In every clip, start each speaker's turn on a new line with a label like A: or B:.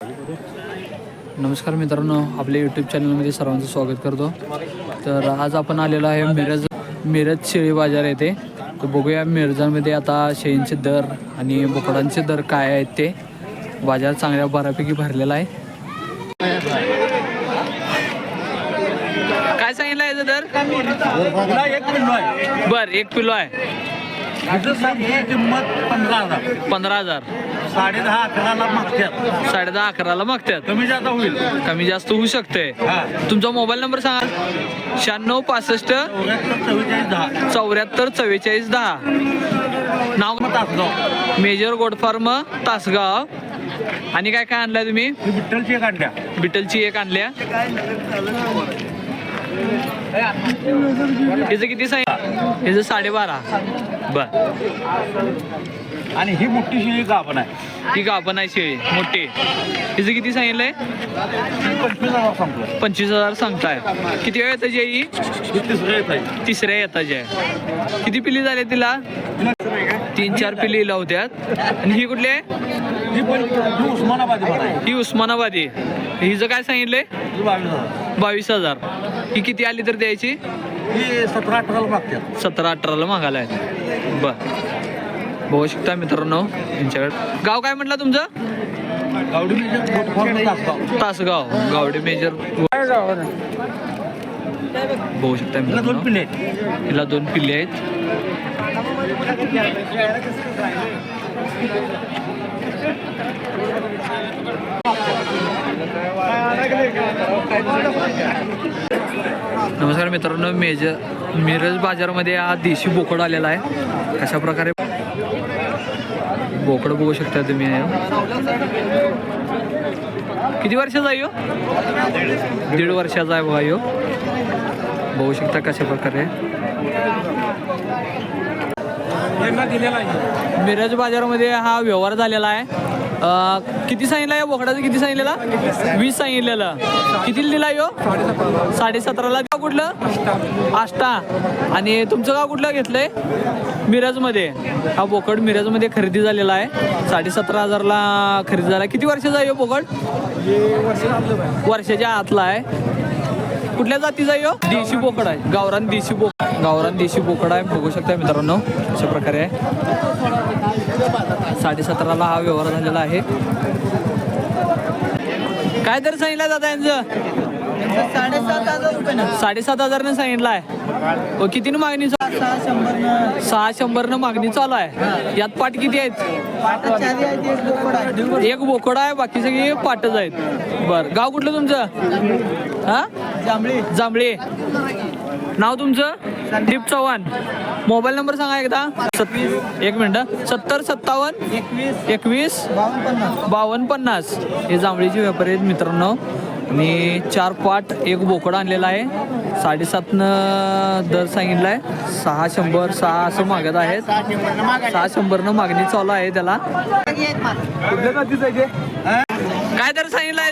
A: नमस्कार मित्रांनो, आपल्या यूट्यूब चॅनलमध्ये सर्वांचं स्वागत करतो. तर आज आपण आलेलो आहे मिरज शेळी बाजार येथे. तर बघूया मिरजामध्ये आता शेळींचे दर आणि बोकडांचे दर काय आहेत ते. बाजार चांगल्या बऱ्यापैकी भरलेला आहे. काय सांगितलं याचा दर? बर, 1 किलो आहे.
B: किंमत 15,000.
A: 15,000.
B: 10.5-11ला मागतात.
A: 10.5-11ला मागतात.
B: कमी जास्त होईल.
A: कमी जास्त होऊ शकते. तुमचा मोबाईल नंबर सांगा. 9665 74 44 10. नाव
B: Tasgaon.
A: Major goat farm Tasgaon. आणि काय काय आणलंय तुम्ही?
B: विठ्ठलची एक आणल्या.
A: बिटलची एक आणल्या. हिचं किती सांगितलं? हिचं 12.5. बर.
B: आणि ही मोठी शेळी गाभण आहे.
A: ही गाभण आहे शेळी मोठी. हिचं किती सांगितलंय?
B: 25,000 सांगतो.
A: 25,000 सांगताय. किती वेळ येताची आहे ही?
B: तिसऱ्या येत आहे.
A: तिसऱ्या येताची आहे. किती पिल्ली झाले तिला? 3-4 पिल्ली लावत्यात. आणि ही कुठली आहे?
B: ही उस्मानाबादी पण आहे.
A: ही उस्मानाबादी. हिचं काय सांगितलंय?
B: 22,000.
A: 22,000. ही किती आली तर द्यायची?
B: ही 17-18ला मागतात.
A: 17-18ला मागायला आहे. बर. बघू शकता मित्रांनो यांच्याकडे. गाव काय म्हटलं तुमचं?
B: गावडी major goat farm Tasgaon.
A: Tasgaon. Gawade major. बघू शकता
B: हिला 2
A: मित्रांनो,
B: पिल्ले आहेत.
A: हिला 2 पिल्ले आहेत. नमस्कार मित्रांनो, मिरज बाजारमध्ये हा देशी बोकड आलेला आहे. कशा प्रकारे बोकड बघू शकता तुम्ही. किती वर्षाचा आहे ह्यो? 1.5 वर्षाचा आहे बघा ह्यो. बघू शकता कशा प्रकारे. मिरज बाजारामध्ये हा व्यवहार झालेला आहे. किती सांगितलं या बोकडाचं? किती सांगितलेला? 20 सांगितलेलं. कितीला दिला ह्यो? 17.5ला. गाव कुठलं? आष्टा. आणि तुमचं गाव कुठलं घेतलंय? मिरजमध्ये. हा बोकड मिरजमध्ये खरेदी झालेला आहे. 17,500ला खरेदी झाला. किती वर्षाचा आहे बोकड? वर्षाच्या आतला आहे. कुठल्या जातीचा आहे? देशी बोकड आहे. गावरान देशी बोकड आहे. बघू शकता मित्रांनो अशा प्रकारे आहे. 17.5ला हा व्यवहार झालेला आहे. काय दर सांगितलं दादा यांचं? 7,500 सांगितलं आहे. कितीनं मागणी? 600 मागणी चालू आहे. यात पाट किती आहेत? एक बोकड आहे, बाकी सगळी पाटच आहेत. बर. गाव कुठलं तुमचं? हा, जांभळे. नाव तुमचं? दीप चव्हाण. मोबाईल नंबर सांगा एकदा. 1 मिनिट. 70 57 21 52 50. हे जांभळीचे व्यापारी आहेत मित्रांनो. आणि 4 पाट 1 बोकड आणलेला आहे. 7.5 दर सांगितला आहे. 600 असं मागत आहेत. 600 मागणी चालू आहे त्याला. काय दर सांगितलं आहे?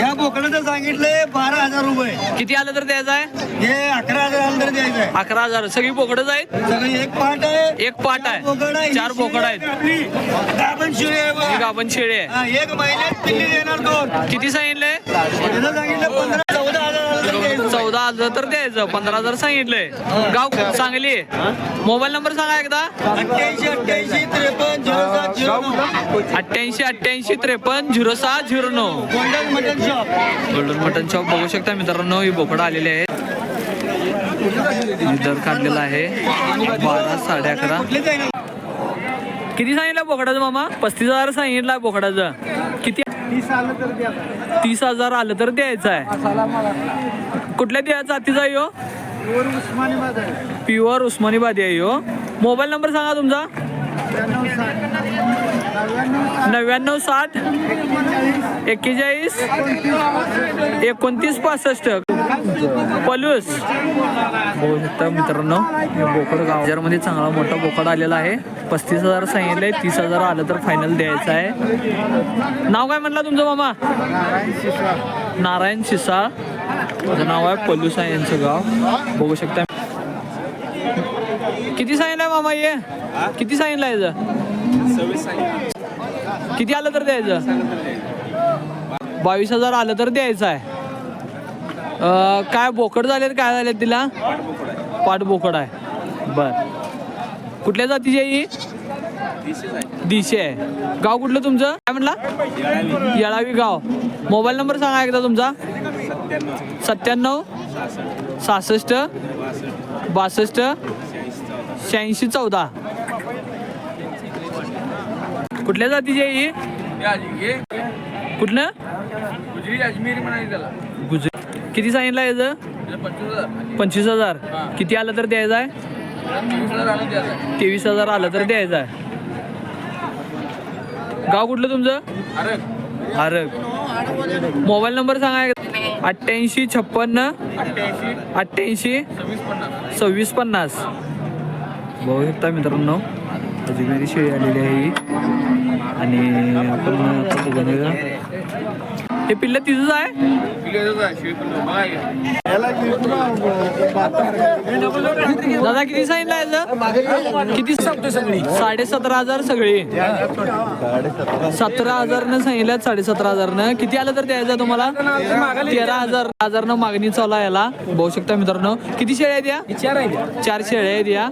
B: या बोकडाचं सांगितलंय 12,000 रुपये.
A: किती आलं तर द्यायचं आहे?
B: हे 11,000 आलं तर द्यायचं आहे.
A: 11,000. सगळी बोकडच आहेत.
B: सगळी एक पाट आहे.
A: एक पाट आहे. 4 बोकड आहेत.
B: गाभण शेळी आहे बघा.
A: एक आपण शेळी आहे.
B: 1 महिन्यात पिल्ली देणार 2.
A: किती सांगितलंय?
B: त्याचं सांगितलं
A: 14,000 तर द्यायचं. 15,000 सांगितलंय. गाव सांगली. मोबाईल नंबर सांगा एकदा.
B: 88
A: 88 53 0709.
B: Golden mutton shop.
A: Golden mutton shop. बघू शकता मित्रांनो ही बोकडं आलेले आहेत. दर काढलेला आहे 12 11.5. किती सांगितलं बोकडाचं मामा? 35,000 सांगितलं बोकडाचं. किती? 30,000 आलं तर द्यायचं आहे. कुठल्या जातीचा आहे ह्यो? प्युअर उस्मानीबादी आहे ह्यो. मोबाईल नंबर सांगा तुमचा. 99 60 41 29 65. पलूस. बघू शकता मित्रांनो बोकड बाजारमध्ये चांगला मोठा बोकड आलेला आहे. 35,000 सांगितलंय. 30,000 आलं तर फायनल द्यायचं आहे. नाव काय म्हटलं तुमचं मामा? नारायण शिसा. माझं नाव आहे. पलूस आहे यांचं गाव. बघू शकता. किती सांगितलंय मामा ये? किती सांगितलंय याचं? किती आलं तर द्यायचं? 22,000 आलं तर द्यायचं आहे. काय बोकड झालेत काय झालेत तिला? पाठ बोकड आहे. बर कुठल्या जातीची आहे ही? दिशे आहे. गाव कुठलं तुमचं काय म्हटला? येळावी गाव. मोबाईल नंबर सांगा एकदा तुमचा. 97 66 62 86 14. कुठल्या जातीची आहे ही? कुठलं? गुजरी. किती सांगितलं याचं? 25,000. किती आलं तर द्यायचं आहे? 23,000 आलं तर द्यायचं आहे. गाव कुठलं तुमचं? आरग. मोबाईल नंबर सांगा. 88 56 88 26 50. बघू शकता मित्रांनो अजमेरी शेळी आलेली आहे ही. आणि आपण हे पिल्लं तिथंच आहे. दादा किती सांगितलं याचं? किती? 17,500 सगळी. 17,000 न सांगितलं. 17,500 न. किती आलं तर द्यायचं तुम्हाला? 13,000 न मागणी चालू आहे याला. बघू शकता मित्रांनो. किती शेळ्या आहेत या? 4 शेळ्या आहेत या.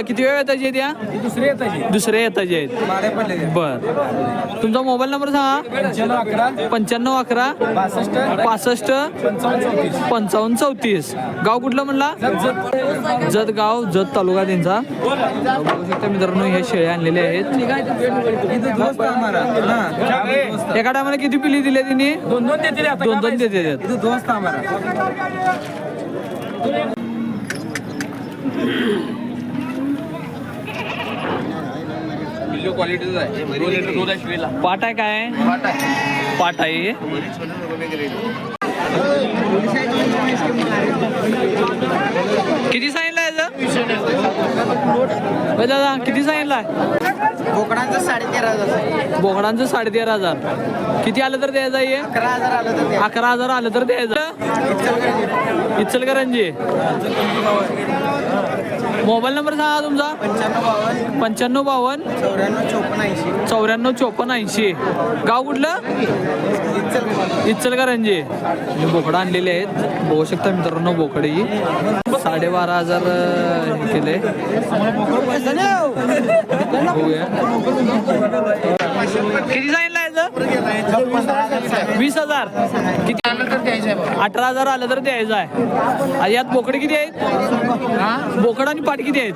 A: किती वेळ येताची आहेत या? दुसऱ्या येताची आहेत. बर तुमचा मोबाईल नंबर सांगा. 95 11 65 55 34. गाव कुठलं म्हणला? जत गाव. जत तालुका त्यांचा. बघू शकता मित्रांनो हे शेळ्या आणलेले आहेत. एका टायमाला किती पिली दिले तिने? 2-2 देते. पाट आहे काय? पाट आहे. किती सांगितलं याचं? दादा किती सांगितलं?
C: बोकडांचं 13,500.
A: बोकडांचं 13,500. किती आलं तर द्यायचं आहे?
C: 11,000 आलं तर
A: 11,000 आलं तर द्यायचं. इचलकरंजी. मोबाईल नंबर सांगा तुमचा. 95 52 94 54 80. गाव कुठलं? इचलकरंजी. बोकडं आणलेले आहेत. बघू शकता मित्रांनो बोकडे ही 12,500 केले. बघूया किती सांगितलं याचं? 20,000. किती? 18,000 आलं तर द्यायचं आहे. यात बोकडे किती आहेत? बोकड आणि पाट किती आहेत?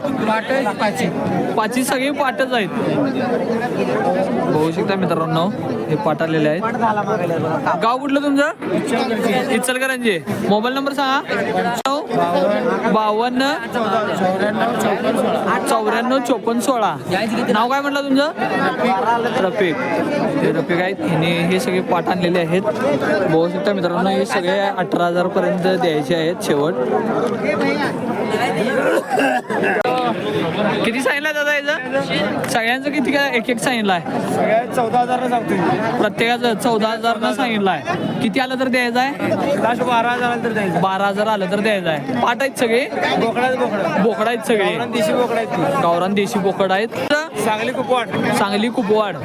A: पाची सगळी पाटच आहेत. बघू शकता मित्रांनो हे पाट आलेले आहेत. गाव कुठलं तुमचं? इचलकरंजी. मोबाईल नंबर सांगा. 52 94 54 16. नाव काय म्हटलं तुमचं? रफिक. हे रफिक आहेत. हे सगळे पाट आणलेले आहेत. बघू शकता मित्रांनो हे सगळे 18,000 पर्यंत द्यायचे आहेत शेवट. किती सांगितलं दादा याचं? सगळ्यांचं किती काय? एक सांगितलं आहे.
B: 14,000 सांगतो.
A: प्रत्येकाचं 14,000 न सांगितलं आहे. किती आलं तर द्यायचं आहे?
B: 12,000 आलं तर द्यायचं.
A: 12,000 आलं तर द्यायचं आहे. पाट आहेत सगळे. बोकड आहेत सगळे.
B: देशी बोकड आहेत.
A: गावरान देशी बोकड आहेत.
B: सांगली कुपवाड.
A: सांगली कुपवाड.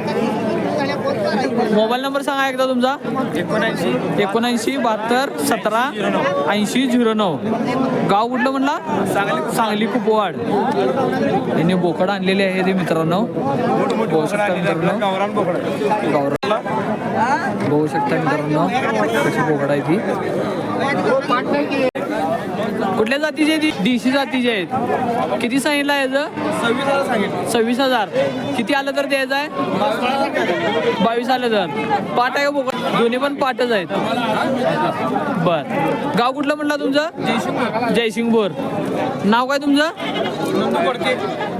A: मोबाईल नंबर सांगा एकदा तुमचा. 79 72 17 80 09. गाव कुठलं म्हणला? सांगली कुपवाड. यांनी बोकड आणलेले आहे ते मित्रांनो. बघू शकता मित्रांनो
B: गावरान बोकड.
A: गावरान. बघू शकता मित्रांनो कशी बोकड आहे ती. कुठल्या जातीची आहे ती? देशी जातीची आहेत. किती सांगितलं याचं?
B: 26,000 सांगितलं.
A: 26,000. किती आलं तर द्यायचं आहे? 22 आलं तर. पाट आहे का बोकड? दोन्ही पण पाटच आहेत. बर गाव कुठलं म्हटलं तुमचं? जयसिंगपूर. नाव काय तुमचं?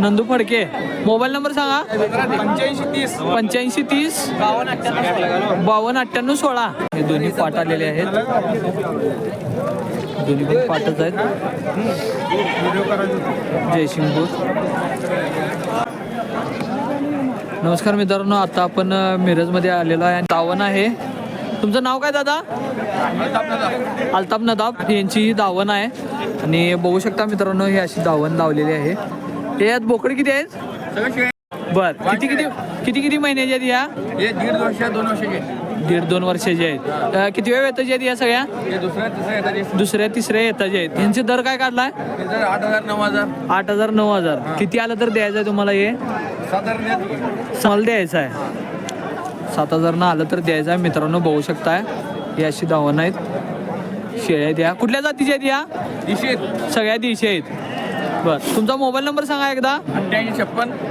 A: नंदू फडके. मोबाईल नंबर सांगा. 85 30 52 98 16. हे दोन्ही पाट आलेले आहेत. दोन्ही पण पाटच आहेत. जयसिंगपूर. नमस्कार मित्रांनो आता आपण मिरजमध्ये आलेलो आहे. दावण आहे. तुमचं नाव काय दादा? अल्ताफ नदाब यांची ही दावण आहे. आणि बघू शकता मित्रांनो ही अशी दावण लावलेली आहे. यात बोकड किती आहेत? बर किती किती किती किती महिन्याची आहेत या?
B: 1.5 वर्ष 2 वर्षाचे.
A: 1.5-2 वर्षाचे आहेत. किती वेळ येताचे आहेत या सगळ्या? दुसऱ्या तिसऱ्या येताचे आहेत. यांचे दर काय काढलाय?
B: 8,000-9,000
A: 8,000-9,000. किती आलं तर द्यायचं आहे तुम्हाला हे? साल द्यायचं आहे. 7,000 न आलं तर द्यायचं आहे. मित्रांनो बघू शकताय ही अशी दावण आहेत. शेळ्या आहेत या. कुठल्या जातीच्या आहेत या? सगळ्या देशी आहेत. बर, तुमचा मोबाईल नंबर सांगा एकदा.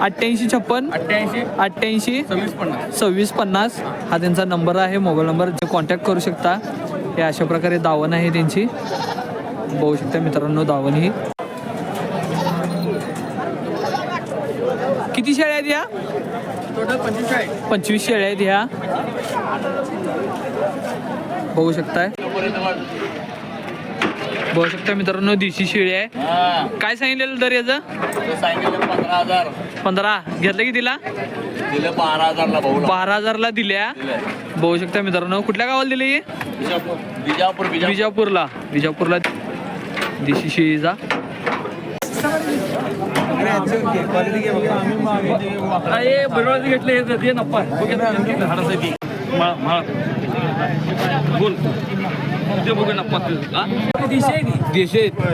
A: 8856 88 2650 हा त्यांचा नंबर आहे. मोबाईल नंबर कॉन्टॅक्ट करू शकता. हे अशा प्रकारे दावण आहे त्यांची. बघू शकता मित्रांनो दावण ही. किती शेळ्या आहेत या?
B: टोटल
A: 25 शेळ्या आहेत ह्या. बघू शकताय. बघू शकता मित्रांनो देशी शेळी आहे. काय सांगितलेलं दर याचं? 15 घेतलं की तिला? 12,000ला दिल्या. बघू शकता मित्रांनो. कुठल्या गावाला दिली? बिजापूरला देशी शेळीचा. घेतले नप्पा बोल बघू नप्पा देशी